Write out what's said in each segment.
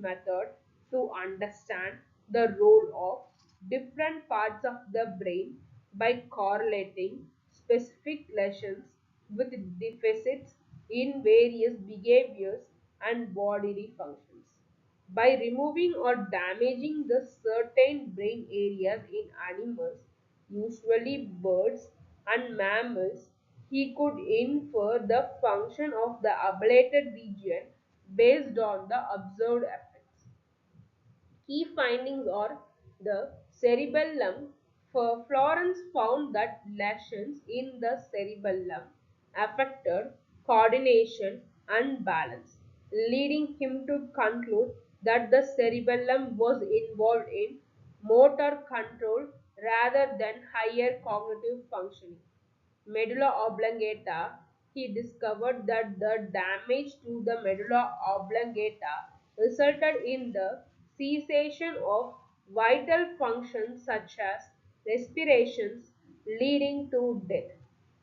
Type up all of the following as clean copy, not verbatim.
method to understand the role of different parts of the brain by correlating specific lesions with deficits in various behaviors and bodily functions. By removing or damaging the certain brain areas in animals, usually birds and mammals, he could infer the function of the ablated region based on the observed effects. Key findings are the cerebellum. For Florence found that lesions in the cerebellum affected coordination and balance, leading him to conclude that the cerebellum was involved in motor control rather than higher cognitive functioning. Medulla oblongata, he discovered that the damage to the medulla oblongata resulted in the cessation of vital functions such as respirations, leading to death.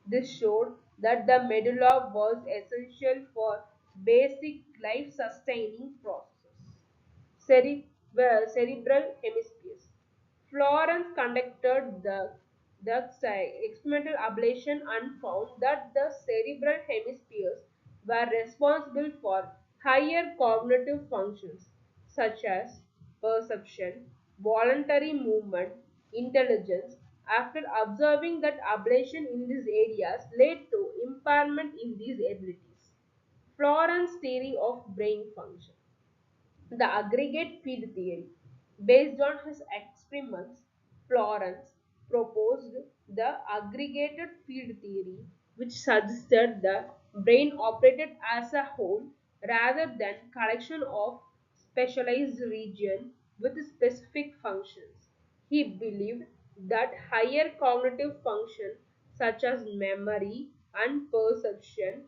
This showed that the medulla was essential for basic life sustaining processes. Cerebral hemispheres. Florence conducted the experimental ablation and found that the cerebral hemispheres were responsible for higher cognitive functions such as perception, voluntary movement, intelligence. After observing that ablation in these areas led to impairment in these abilities. Florence's theory of brain function. The aggregate field theory. Based on his experiments, Florence proposed the aggregated field theory, which suggested the brain operated as a whole rather than collection of specialized regions with specific functions. He believed that higher cognitive functions such as memory and perception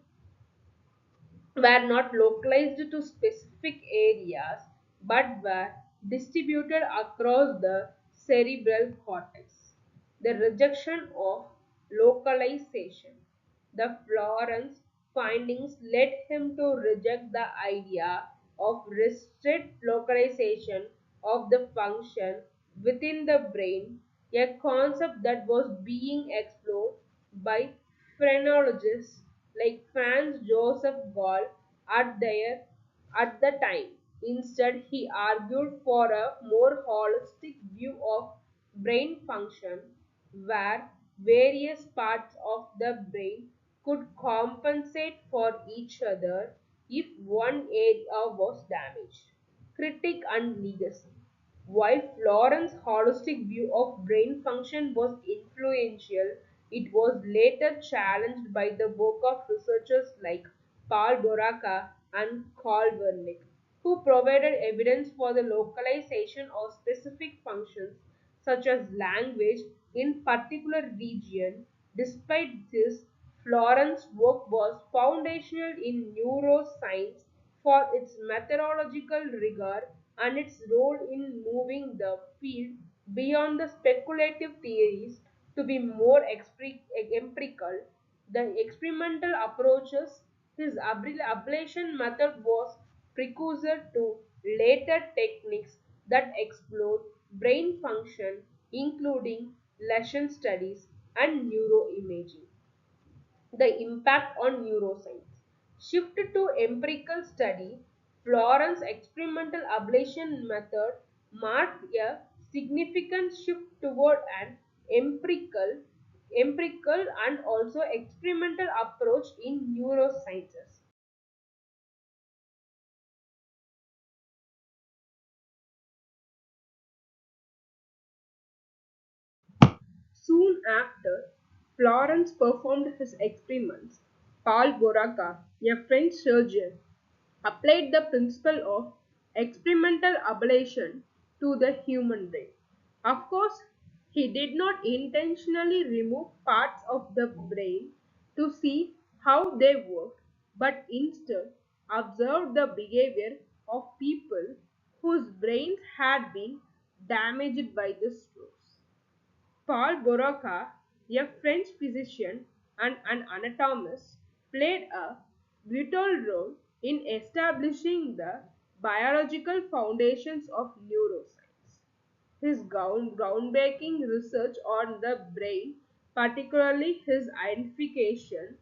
were not localized to specific areas but were distributed across the cerebral cortex. The rejection of localization. The Florence findings led him to reject the idea of restricted localization of the function within the brain, a concept that was being explored by phrenologists like Franz Joseph Gall at, at the time. Instead, he argued for a more holistic view of brain function where various parts of the brain could compensate for each other if one area was damaged. Critique and legacy. While Florence's holistic view of brain function was influential, it was later challenged by the work of researchers like Paul Boraca and Carl Wernicke, who provided evidence for the localization of specific functions such as language in particular region. Despite this, Florence's work was foundational in neuroscience for its methodological rigor and its role in moving the field beyond the speculative theories to be more empirical. The experimental approaches, his ablation method was precursor to later techniques that explored brain function, including lesion studies and neuroimaging. The impact on neuroscience. Shifted to empirical study, Florence experimental ablation method marked a significant shift toward an empirical and also experimental approach in neurosciences. Soon after Florence performed his experiments, Paul Boraca, a French surgeon, applied the principle of experimental ablation to the human brain. Of course, he did not intentionally remove parts of the brain to see how they worked, but instead observed the behavior of people whose brains had been damaged by the strokes. Paul Boraca, a French physician and an anatomist, played a vital role in establishing the biological foundations of neuroscience. His groundbreaking research on the brain, particularly his identification